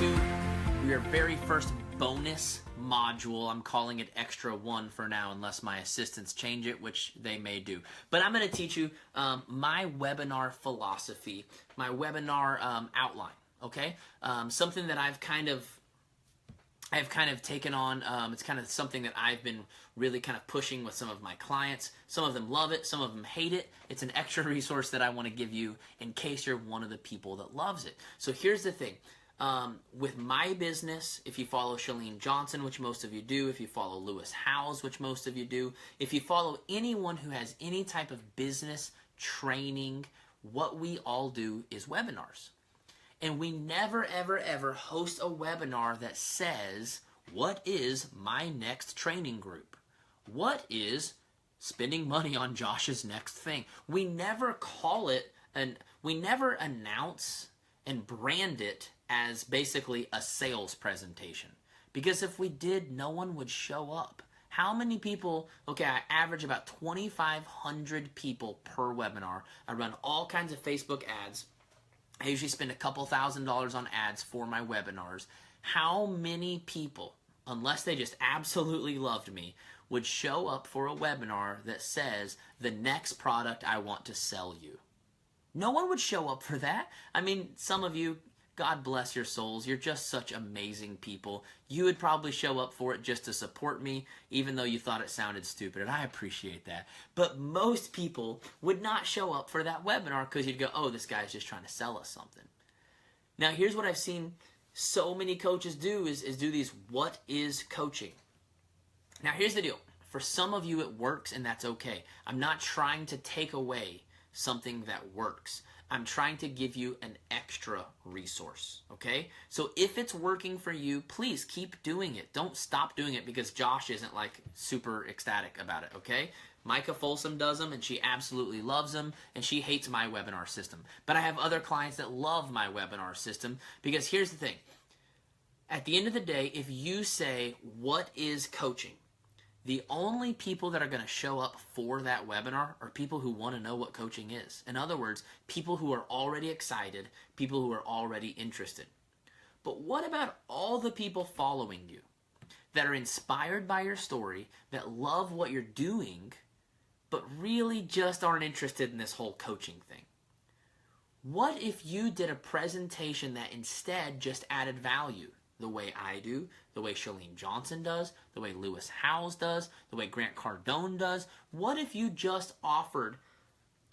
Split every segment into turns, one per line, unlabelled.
to your very first bonus module. I'm calling it Extra 1 for now, unless my assistants change it, which they may do. But I'm going to teach you my webinar philosophy, my webinar outline, okay? Something that I've kind of taken on. It's kind of something that I've been really kind of pushing with some of my clients. Some of them love it, some of them hate it. It's an extra resource that I want to give you in case you're one of the people that loves it. So here's the thing. With my business, if you follow Chalene Johnson, which most of you do, if you follow Lewis Howes, which most of you do, if you follow anyone who has any type of business training, what we all do is webinars. And we never, ever, ever host a webinar that says, what is my next training group? What is spending money on Josh's next thing? We never call it, and we never announce and brand it as basically a sales presentation. Because if we did, no one would show up. How many people, okay, I average about 2,500 people per webinar. I run all kinds of Facebook ads. I usually spend a couple $1,000s on ads for my webinars. How many people, unless they just absolutely loved me, would show up for a webinar that says, the next product I want to sell you? No one would show up for that. I mean, some of you, God bless your souls, you're just such amazing people. You would probably show up for it just to support me, even though you thought it sounded stupid, and I appreciate that. But most people would not show up for that webinar because you'd go, oh, this guy's just trying to sell us something. Now, here's what I've seen so many coaches do is do these what is coaching. Now, here's the deal. For some of you, it works, and that's okay. I'm not trying to take away something that works. I'm trying to give you an extra resource, okay? So if it's working for you, please keep doing it. Don't stop doing it because Josh isn't like super ecstatic about it, okay? Micah Folsom does them and she absolutely loves them, and she hates my webinar system. But I have other clients that love my webinar system because here's the thing. At the end of the day, if you say, what is coaching? The only people that are going to show up for that webinar are people who want to know what coaching is. In other words, people who are already excited, people who are already interested. But what about all the people following you that are inspired by your story, that love what you're doing, but really just aren't interested in this whole coaching thing? What if you did a presentation that instead just added value? The way I do, the way Chalene Johnson does, the way Lewis Howes does, the way Grant Cardone does. What if you just offered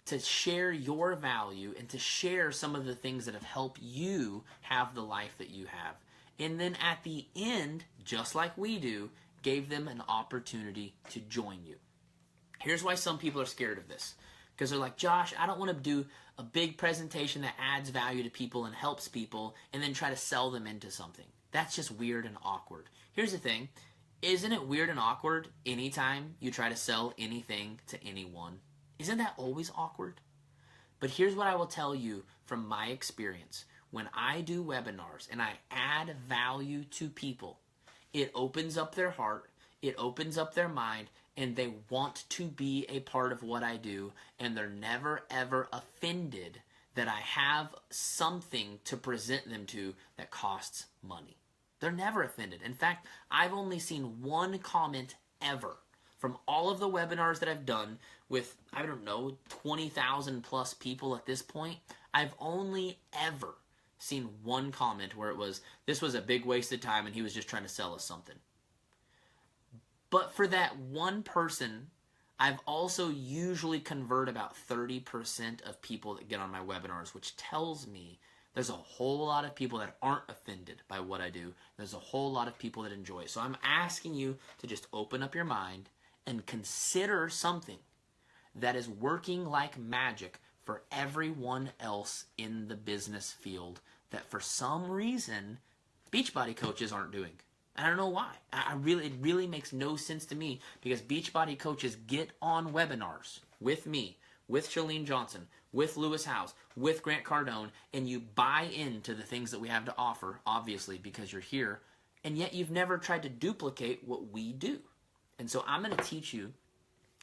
to share your value and to share some of the things that have helped you have the life that you have? And then at the end, just like we do, gave them an opportunity to join you. Here's why some people are scared of this. Because they're like, Josh, I don't want to do a big presentation that adds value to people and helps people and then try to sell them into something. That's just weird and awkward. Here's the thing. Isn't it weird and awkward anytime you try to sell anything to anyone? Isn't that always awkward? But here's what I will tell you from my experience. When I do webinars and I add value to people, it opens up their heart, it opens up their mind, and they want to be a part of what I do, and they're never ever offended that I have something to present them to that costs money. They're never offended. In fact, I've only seen one comment ever from all of the webinars that I've done with, I don't know, 20,000 plus people at this point. I've only ever seen one comment where it was, this was a big waste of time and he was just trying to sell us something. But for that one person, I've also usually convert about 30% of people that get on my webinars, which tells me there's a whole lot of people that aren't offended by what I do. There's a whole lot of people that enjoy it. So I'm asking you to just open up your mind and consider something that is working like magic for everyone else in the business field that for some reason Beachbody coaches aren't doing. I don't know why. It really makes no sense to me because Beachbody coaches get on webinars with me, with Chalene Johnson, with Lewis Howes, with Grant Cardone, and you buy into the things that we have to offer, obviously, because you're here, and yet you've never tried to duplicate what we do. And so I'm going to teach you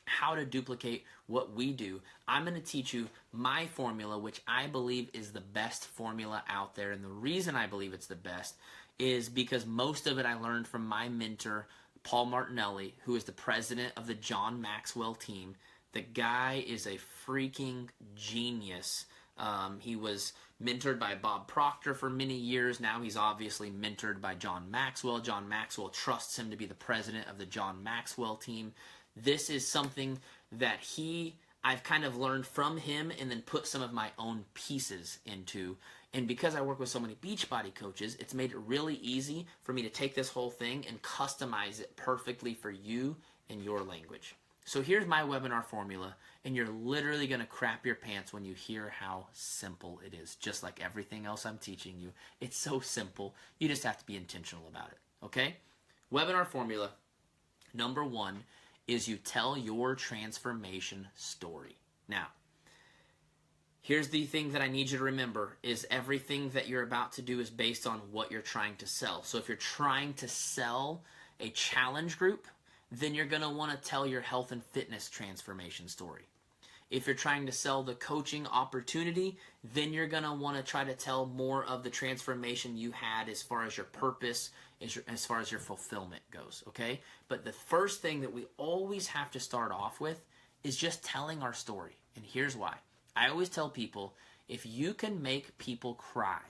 how to duplicate what we do. I'm going to teach you my formula, which I believe is the best formula out there. And the reason I believe it's the best is because most of it I learned from my mentor, Paul Martinelli, who is the president of the John Maxwell team. The guy is a freaking genius. He was mentored by Bob Proctor for many years. Now he's obviously mentored by John Maxwell. John Maxwell trusts him to be the president of the John Maxwell team. This is something that I've kind of learned from him and then put some of my own pieces into. And because I work with so many Beachbody coaches, it's made it really easy for me to take this whole thing and customize it perfectly for you and your language. So here's my webinar formula, and you're literally going to crap your pants when you hear how simple it is. Just like everything else I'm teaching you, it's so simple. You just have to be intentional about it, okay? Webinar formula, number 1, is you tell your transformation story. Now, here's the thing that I need you to remember is everything that you're about to do is based on what you're trying to sell. So if you're trying to sell a challenge group, then you're going to want to tell your health and fitness transformation story. If you're trying to sell the coaching opportunity, then you're going to want to try to tell more of the transformation you had as far as your purpose, as far as your fulfillment goes, okay? But the first thing that we always have to start off with is just telling our story. And here's why. I always tell people, if you can make people cry,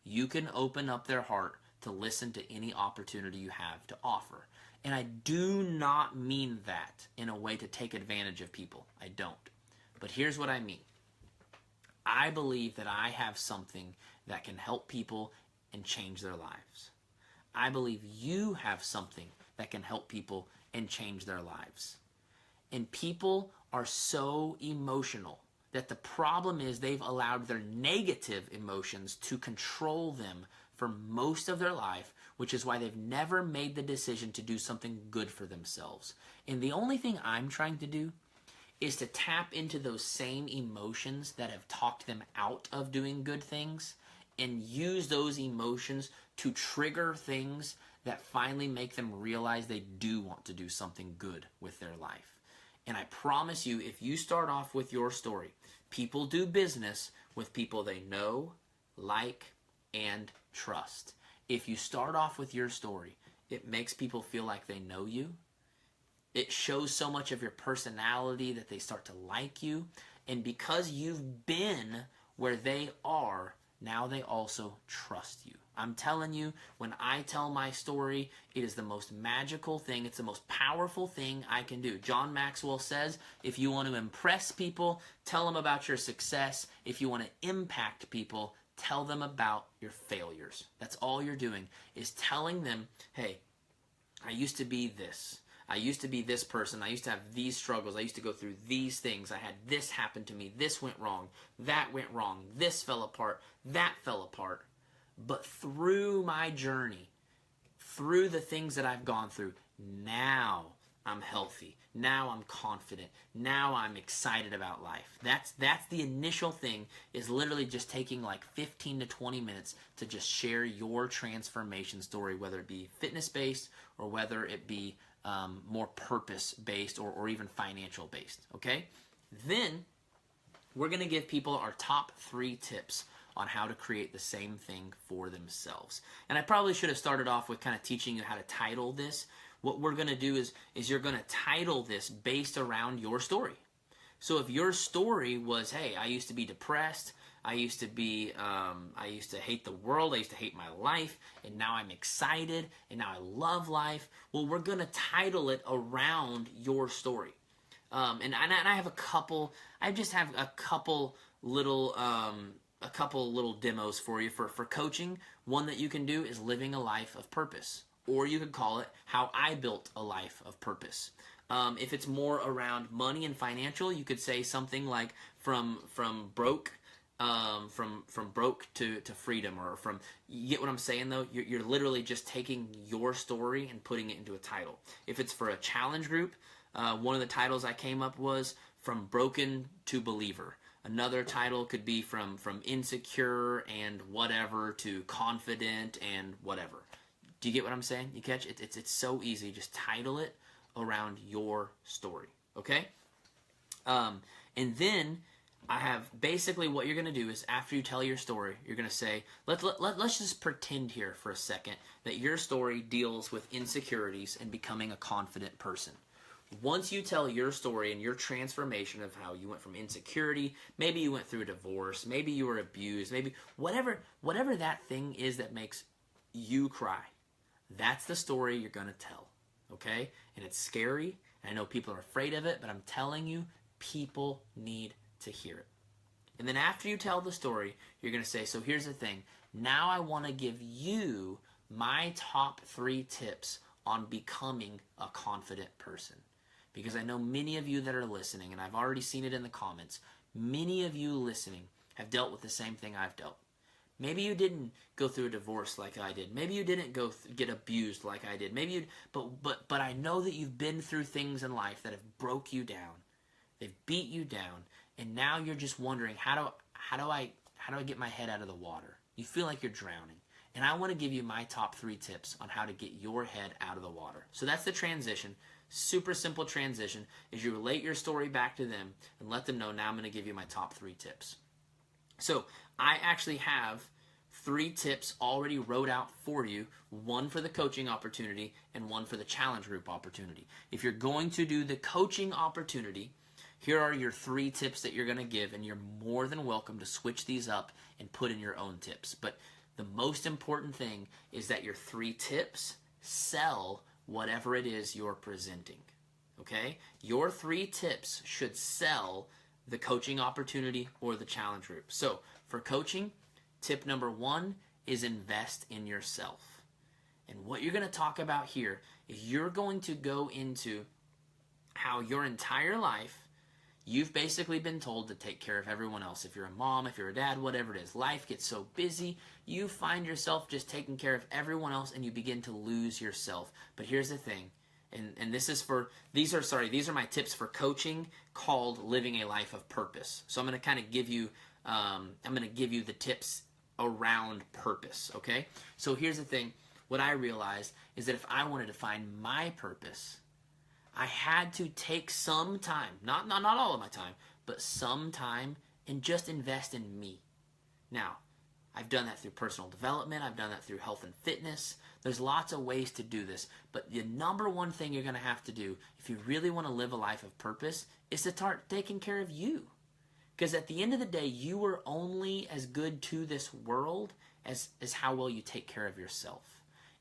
you can open up their heart to listen to any opportunity you have to offer. And I do not mean that in a way to take advantage of people. I don't. But here's what I mean. I believe that I have something that can help people and change their lives. I believe you have something that can help people and change their lives. And people are so emotional that the problem is they've allowed their negative emotions to control them for most of their life, which is why they've never made the decision to do something good for themselves. And the only thing I'm trying to do is to tap into those same emotions that have talked them out of doing good things and use those emotions to trigger things that finally make them realize they do want to do something good with their life. And I promise you, if you start off with your story, people do business with people they know, like, and trust. If you start off with your story, it makes people feel like they know you. It shows so much of your personality that they start to like you. And because you've been where they are, now they also trust you. I'm telling you, when I tell my story, it is the most magical thing. It's the most powerful thing I can do. John Maxwell says, if you want to impress people, tell them about your success. If you want to impact people, tell them about your failures. That's all you're doing, is telling them, hey, I used to be this. I used to be this person. I used to have these struggles. I used to go through these things. I had this happen to me. This went wrong. That went wrong. This fell apart. That fell apart. But through my journey, through the things that I've gone through, now I'm healthy. Now I'm confident. Now I'm excited about life. That's the initial thing, is literally just taking like 15 to 20 minutes to just share your transformation story, whether it be fitness-based or whether it be more purpose-based or even financial-based, okay? Then we're going to give people our top 3 tips on how to create the same thing for themselves. And I probably should have started off with kind of teaching you how to title this. What we're going to do is you're going to title this based around your story. So if your story was, hey, I used to be depressed, I used to hate the world, I used to hate my life, and now I'm excited, and now I love life. Well, we're going to title it around your story. And I have I just have a couple little demos for you for coaching. One that you can do is living a life of purpose, or you could call it how I built a life of purpose. If it's more around money and financial, you could say something like from broke to freedom, or from, you get what I'm saying though? You're literally just taking your story and putting it into a title. If it's for a challenge group, one of the titles I came up was from broken to believer. Another title could be from insecure and whatever to confident and whatever. Do you get what I'm saying? You catch it? It's so easy. Just title it around your story. okay? And then I have basically what you're going to do is after you tell your story, you're going to say, let's just pretend here for a second that your story deals with insecurities and becoming a confident person. Once you tell your story and your transformation of how you went from insecurity, maybe you went through a divorce, maybe you were abused, maybe whatever that thing is that makes you cry, that's the story you're going to tell, okay? And it's scary, and I know people are afraid of it, but I'm telling you, people need to hear it. And then after you tell the story, you're going to say, so here's the thing. Now I want to give you my top 3 tips on becoming a confident person. Because I know many of you that are listening, and I've already seen it in the comments, many of you listening have dealt with the same thing I've dealt. Maybe you didn't go through a divorce like I did. Maybe you didn't get abused like I did. Maybe you, but I know that you've been through things in life that have broke you down. They've beat you down, and now you're just wondering, how do I get my head out of the water? You feel like you're drowning. And I want to give you my top 3 tips on how to get your head out of the water. So that's the transition. Super simple transition is you relate your story back to them and let them know, now I'm going to give you my top 3 tips. So I actually have 3 tips already wrote out for you, one for the coaching opportunity and one for the challenge group opportunity. If you're going to do the coaching opportunity, here are your 3 tips that you're going to give, and you're more than welcome to switch these up and put in your own tips. But the most important thing is that your 3 tips sell whatever it is you're presenting, okay? Your 3 tips should sell the coaching opportunity or the challenge group. So for coaching, tip number 1 is invest in yourself. And what you're going to talk about here is you're going to go into how your entire life you've basically been told to take care of everyone else. If you're a mom, if you're a dad, whatever it is, life gets so busy, you find yourself just taking care of everyone else and you begin to lose yourself. But here's the thing, and these are my tips for coaching called Living a Life of Purpose. So I'm going to kind of give you, the tips around purpose, okay? So here's the thing, what I realized is that if I wanted to find my purpose, I had to take some time, not all of my time, but some time, and just invest in me. Now, I've done that through personal development. I've done that through health and fitness. There's lots of ways to do this. But the number one thing you're going to have to do if you really want to live a life of purpose is to start taking care of you. Because at the end of the day, you are only as good to this world as how well you take care of yourself.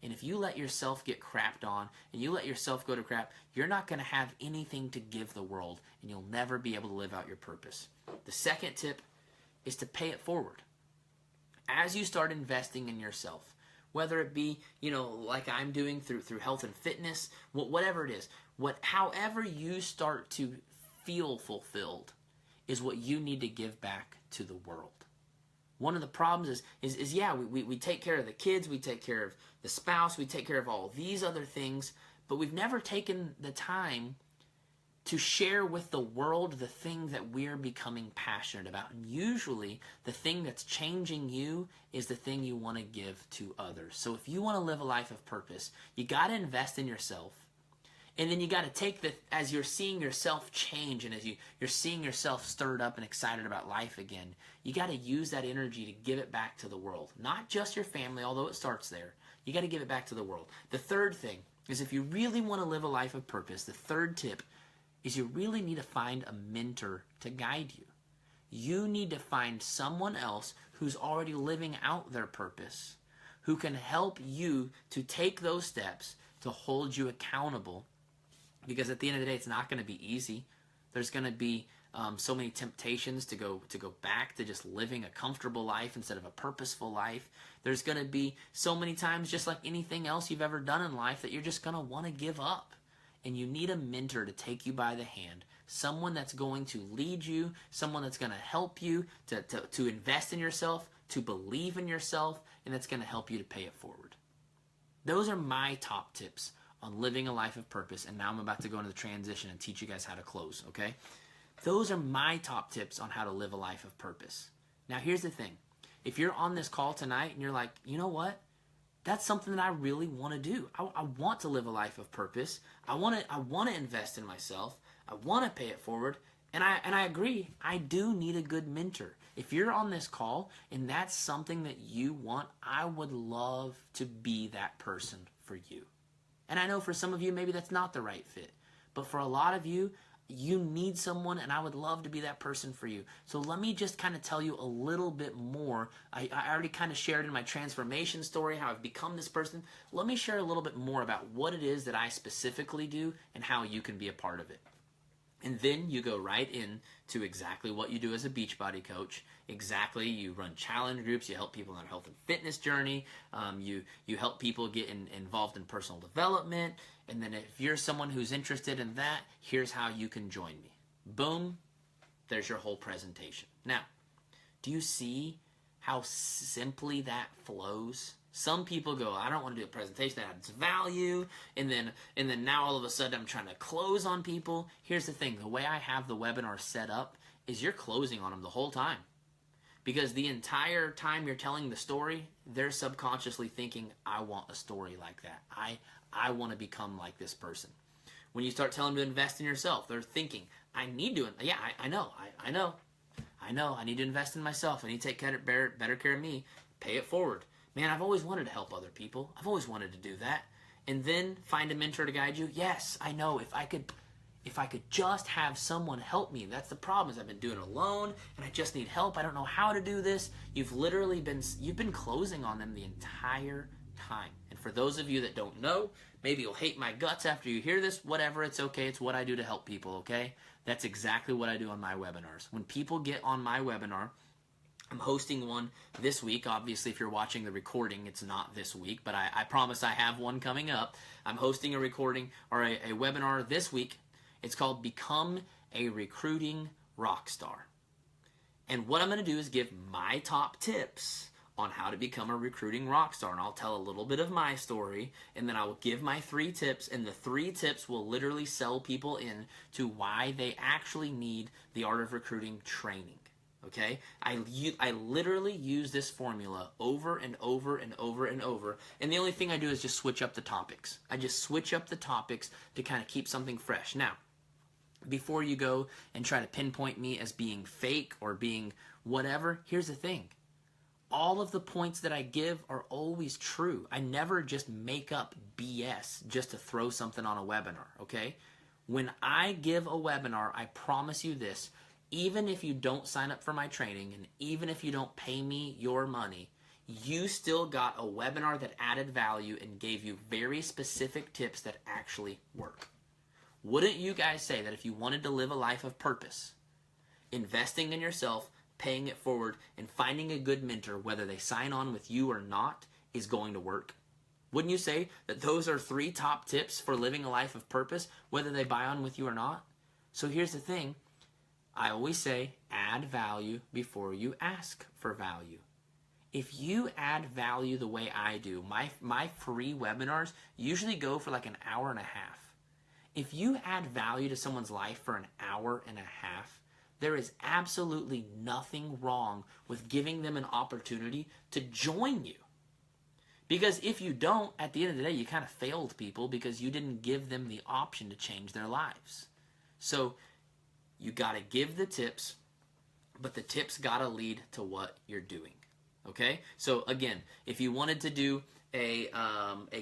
And if you let yourself get crapped on and you let yourself go to crap, you're not going to have anything to give the world, and you'll never be able to live out your purpose. The second tip is to pay it forward. As you start investing in yourself, whether it be, like I'm doing through health and fitness, whatever it is, however you start to feel fulfilled is what you need to give back to the world. One of the problems is we take care of the kids, we take care of the spouse, we take care of all these other things, but we've never taken the time to share with the world the thing that we're becoming passionate about. And usually the thing that's changing you is the thing you want to give to others. So if you want to live a life of purpose, you got to invest in yourself. And then you got to take as you're seeing yourself change and as you're seeing yourself stirred up and excited about life again, you got to use that energy to give it back to the world. Not just your family, although it starts there. You got to give it back to the world. The third thing is if you really want to live a life of purpose, the third tip is you really need to find a mentor to guide you. You need to find someone else who's already living out their purpose, who can help you to take those steps to hold you accountable. Because at the end of the day, it's not going to be easy. There's going to be so many temptations to go back to just living a comfortable life instead of a purposeful life. There's going to be so many times, just like anything else you've ever done in life, that you're just going to want to give up. And you need a mentor to take you by the hand, someone that's going to lead you, someone that's going to help you to invest in yourself, to believe in yourself, and that's going to help you to pay it forward. Those are my top tips on living a life of purpose, and now I'm about to go into the transition and teach you guys how to close, okay? Those are my top tips on how to live a life of purpose. Now, here's the thing. If you're on this call tonight and you're like, you know what? That's something that I really want to do. I want to live a life of purpose. I want to invest in myself. I want to pay it forward. And I agree, I do need a good mentor. If you're on this call and that's something that you want, I would love to be that person for you. And I know for some of you, maybe that's not the right fit. But for a lot of you, you need someone, and I would love to be that person for you. So let me just kind of tell you a little bit more. I already kind of shared in my transformation story how I've become this person. Let me share a little bit more about what it is that I specifically do and how you can be a part of it. And then you go right into exactly what you do as a Beachbody coach. Exactly, you run challenge groups, you help people on their health and fitness journey, you help people get involved in personal development, and then if you're someone who's interested in that, here's how you can join me. Boom, there's your whole presentation. Now, do you see how simply that flows? Some people go, I don't want to do a presentation that adds value, and then now all of a sudden I'm trying to close on people. Here's the thing, the way I have the webinar set up is you're closing on them the whole time. Because the entire time you're telling the story, they're subconsciously thinking, I want a story like that. I want to become like this person. When you start telling them to invest in yourself, they're thinking, I need to, yeah, I know, I need to invest in myself. I need to take better care of me, pay it forward. Man, I've always wanted to help other people. I've always wanted to do that. And then find a mentor to guide you. Yes, I know. If I could just have someone help me. That's the problem, is I've been doing it alone and I just need help. I don't know how to do this. You've been closing on them the entire time. And for those of you that don't know, maybe you'll hate my guts after you hear this. Whatever, it's okay. It's what I do to help people, okay? That's exactly what I do on my webinars. When people get on my webinar, I'm hosting one this week. Obviously, if you're watching the recording, it's not this week, but I promise I have one coming up. I'm hosting a recording or a webinar this week. It's called Become a Recruiting Rockstar. And what I'm going to do is give my top tips on how to become a recruiting rockstar. And I'll tell a little bit of my story, and then I will give my 3 tips, and the 3 tips will literally sell people in to why they actually need the Art of Recruiting training. Okay, I literally use this formula over and over and over and over, and the only thing I do is just switch up the topics. I just switch up the topics to kind of keep something fresh. Now, before you go and try to pinpoint me as being fake or being whatever, here's the thing. All of the points that I give are always true. I never just make up BS just to throw something on a webinar, okay? When I give a webinar, I promise you this, even if you don't sign up for my training and even if you don't pay me your money, you still got a webinar that added value and gave you very specific tips that actually work. Wouldn't you guys say that if you wanted to live a life of purpose, investing in yourself, paying it forward, and finding a good mentor, whether they sign on with you or not, is going to work? Wouldn't you say that those are 3 top tips for living a life of purpose, whether they buy on with you or not? So here's the thing. I always say, add value before you ask for value. If you add value the way I do, my free webinars usually go for like an hour and a half. If you add value to someone's life for an hour and a half, there is absolutely nothing wrong with giving them an opportunity to join you. Because if you don't, at the end of the day, you kind of failed people because you didn't give them the option to change their lives. So you got to give the tips, but the tips got to lead to what you're doing. Okay? So again, if you wanted to do a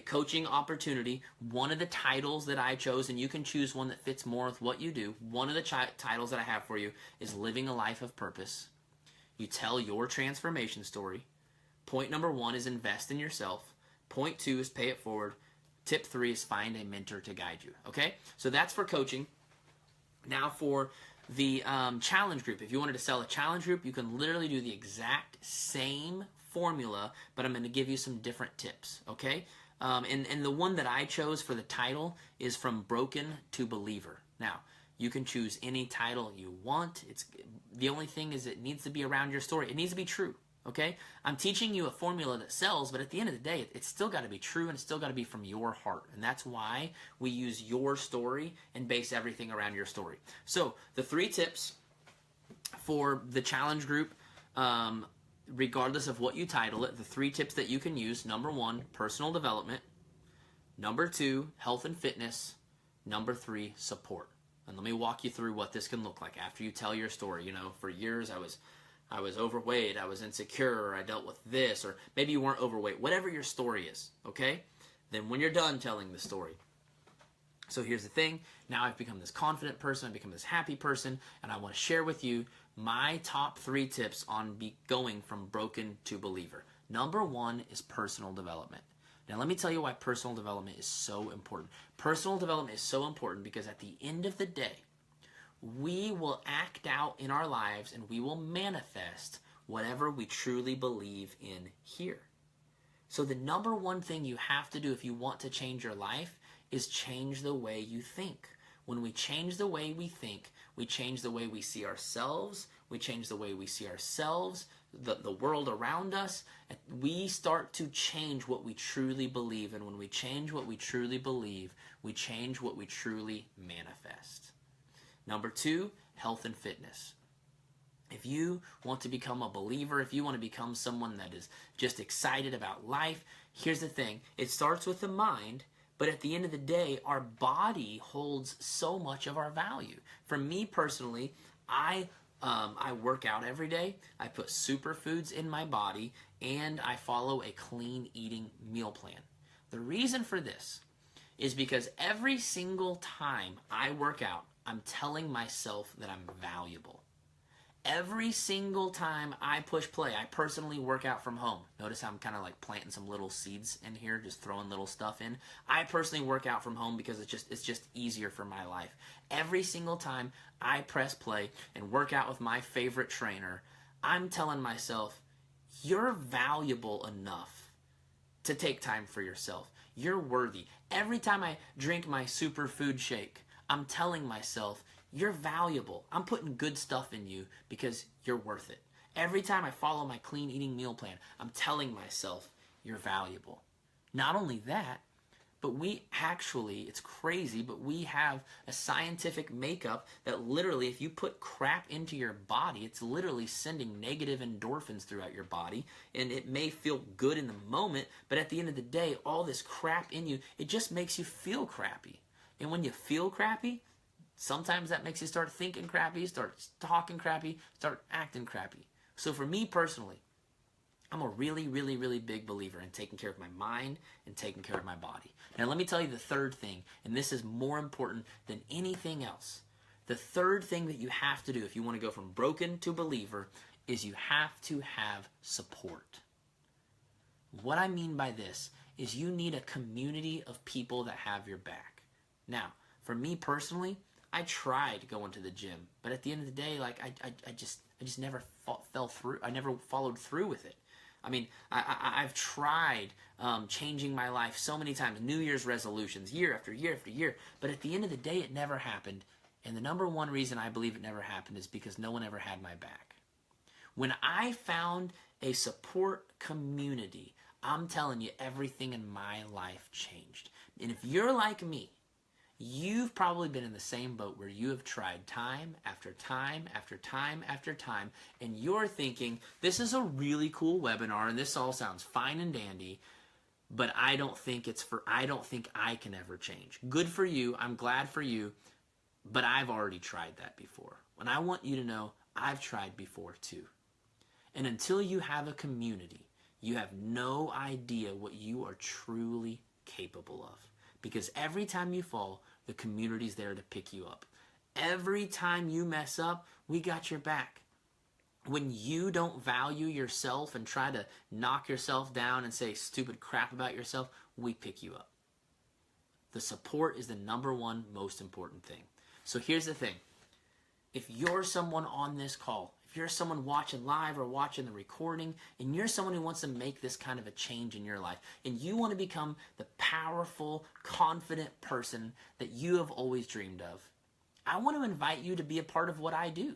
coaching opportunity, one of the titles that I chose, and you can choose one that fits more with what you do, one of the titles that I have for you is Living a Life of Purpose. You tell your transformation story. Point number 1 is invest in yourself. Point 2 is pay it forward. Tip 3 is find a mentor to guide you. Okay? So that's for coaching. Now for the challenge group. If you wanted to sell a challenge group, you can literally do the exact same formula, but I'm going to give you some different tips, okay? And the one that I chose for the title is From Broken to Believer. Now, you can choose any title you want. The only thing is it needs to be around your story. It needs to be true, okay? I'm teaching you a formula that sells, but at the end of the day, it's still got to be true and it's still got to be from your heart. And that's why we use your story and base everything around your story. So the 3 tips for the challenge group, regardless of what you title it, the 3 tips that you can use: number 1, personal development; number 2, health and fitness; number 3, support. And let me walk you through what this can look like after you tell your story. You know, for years I was overweight, I was insecure, or I dealt with this, or maybe you weren't overweight. Whatever your story is, okay? Then when you're done telling the story, so here's the thing. Now I've become this confident person, I've become this happy person, and I want to share with you my top 3 tips on going from broken to believer. Number 1 is personal development. Now let me tell you why personal development is so important. Personal development is so important because at the end of the day, we will act out in our lives and we will manifest whatever we truly believe in here. So the number 1 thing you have to do if you want to change your life is change the way you think. When we change the way we think, we change the way we see ourselves, we change the way we see ourselves, the world around us. We start to change what we truly believe, and when we change what we truly believe, we change what we truly manifest. Number 2, health and fitness. If you want to become a believer, if you want to become someone that is just excited about life, here's the thing. It starts with the mind, but at the end of the day, our body holds so much of our value. For me personally, I work out every day. I put superfoods in my body, and I follow a clean eating meal plan. The reason for this is because every single time I work out, I'm telling myself that I'm valuable. Every single time I push play, I personally work out from home. Notice how I'm kind of like planting some little seeds in here, just throwing little stuff in. I personally work out from home because it's just easier for my life. Every single time I press play and work out with my favorite trainer, I'm telling myself, you're valuable enough to take time for yourself. You're worthy. Every time I drink my superfood shake, I'm telling myself, you're valuable. I'm putting good stuff in you because you're worth it. Every time I follow my clean eating meal plan, I'm telling myself, you're valuable. Not only that, but we actually, it's crazy, but we have a scientific makeup that literally, if you put crap into your body, it's literally sending negative endorphins throughout your body, and it may feel good in the moment, but at the end of the day, all this crap in you, it just makes you feel crappy. And when you feel crappy, sometimes that makes you start thinking crappy, start talking crappy, start acting crappy. So for me personally, I'm a really, really, really big believer in taking care of my mind and taking care of my body. Now let me tell you the third thing, and this is more important than anything else. The third thing that you have to do if you want to go from broken to believer is you have to have support. What I mean by this is you need a community of people that have your back. Now, for me personally, I tried going to the gym, but at the end of the day, like I just never fell through. I never followed through with it. I mean, I've tried changing my life so many times, New Year's resolutions, year after year after year, but at the end of the day, it never happened. And the number 1 reason I believe it never happened is because no one ever had my back. When I found a support community, I'm telling you, everything in my life changed. And if you're like me, you've probably been in the same boat where you have tried time after time after time after time, and you're thinking, this is a really cool webinar, and this all sounds fine and dandy, but I don't think I can ever change. Good for you. I'm glad for you, but I've already tried that before. And I want you to know I've tried before too. And until you have a community, you have no idea what you are truly capable of. Because every time you fall, the community's there to pick you up. Every time you mess up, we got your back. When you don't value yourself and try to knock yourself down and say stupid crap about yourself, we pick you up. The support is the number 1 most important thing. So here's the thing. If you're someone on this call, if you're someone watching live or watching the recording, and you're someone who wants to make this kind of a change in your life, and you want to become the powerful, confident person that you have always dreamed of, I want to invite you to be a part of what I do.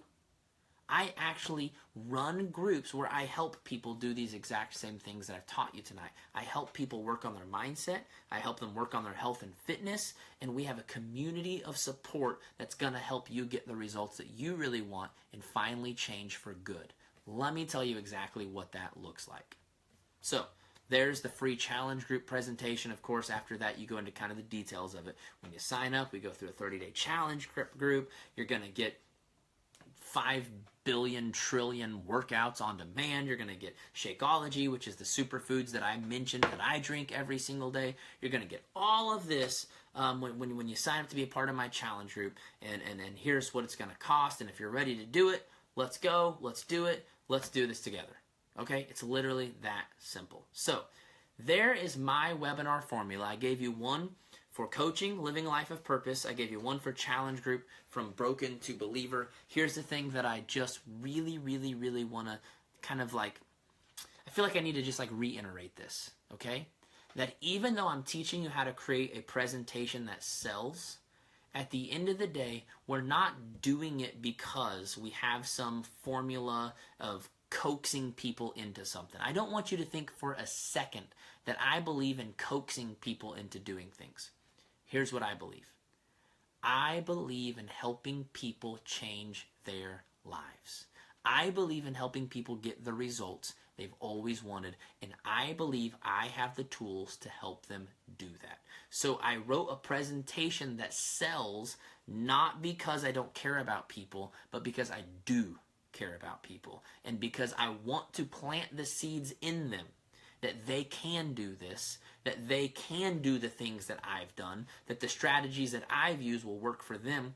I actually run groups where I help people do these exact same things that I've taught you tonight. I help people work on their mindset. I help them work on their health and fitness. And we have a community of support that's going to help you get the results that you really want and finally change for good. Let me tell you exactly what that looks like. So There's the free challenge group presentation. Of course, after that, you go into kind of the details of it. When you sign up, we go through a 30-day challenge group. You're going to get 5 billion trillion workouts on demand. You're going to get Shakeology, which is the superfoods that I mentioned that I drink every single day. You're going to get all of this when you sign up to be a part of my challenge group. And here's what it's going to cost. And if you're ready to do it, let's go. Let's do it. Let's do this together. Okay? It's literally that simple. So there is my webinar formula. I gave you one for coaching, living a life of purpose. I gave you one for challenge group, from broken to believer. Here's the thing that I just really, really, really want to kind of like, I feel like I need to just like reiterate this, okay? That even though I'm teaching you how to create a presentation that sells, at the end of the day, we're not doing it because we have some formula of coaxing people into something. I don't want you to think for a second that I believe in coaxing people into doing things. Here's what I believe. I believe in helping people change their lives. I believe in helping people get the results they've always wanted, and I believe I have the tools to help them do that. So I wrote a presentation that sells, not because I don't care about people, but because I do care about people, and because I want to plant the seeds in them that they can do this, that they can do the things that I've done, that the strategies that I've used will work for them.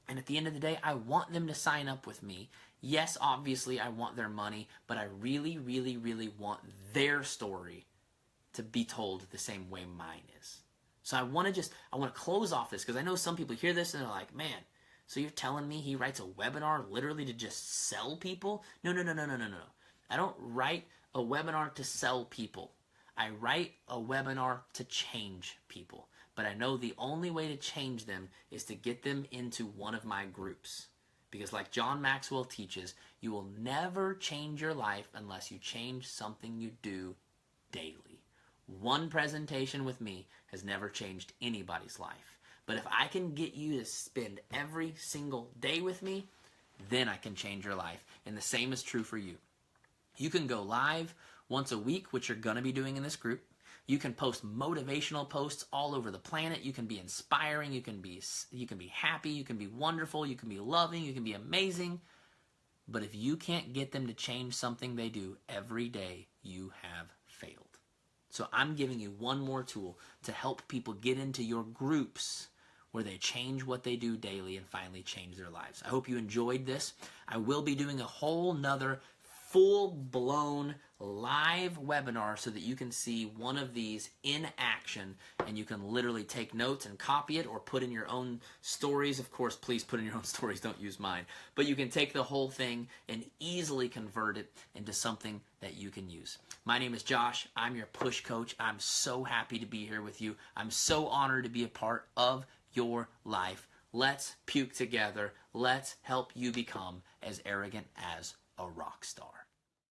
And at the end of the day, I want them to sign up with me. Yes, obviously, I want their money, but I really, really, really want their story to be told the same way mine is. So I want to close off this, because I know some people hear this and they're like, man, so you're telling me he writes a webinar literally to just sell people? No. I don't write a webinar to sell people. I write a webinar to change people. But I know the only way to change them is to get them into one of my groups. Because like John Maxwell teaches, you will never change your life unless you change something you do daily. One presentation with me has never changed anybody's life. But if I can get you to spend every single day with me, then I can change your life. And the same is true for you. You can go live once a week, which you're going to be doing in this group. You can post motivational posts all over the planet. You can be inspiring. You can be happy. You can be wonderful. You can be loving. You can be amazing. But if you can't get them to change something they do every day, you have failed. So I'm giving you one more tool to help people get into your groups where they change what they do daily and finally change their lives. I hope you enjoyed this. I will be doing a whole nother full-blown live webinar so that you can see one of these in action, and you can literally take notes and copy it or put in your own stories. Of course, please put in your own stories, don't use mine. But you can take the whole thing and easily convert it into something that you can use. My name is Josh. I'm your push coach. I'm so happy to be here with you. I'm so honored to be a part of your life. Let's puke together. Let's help you become as arrogant as a rock star.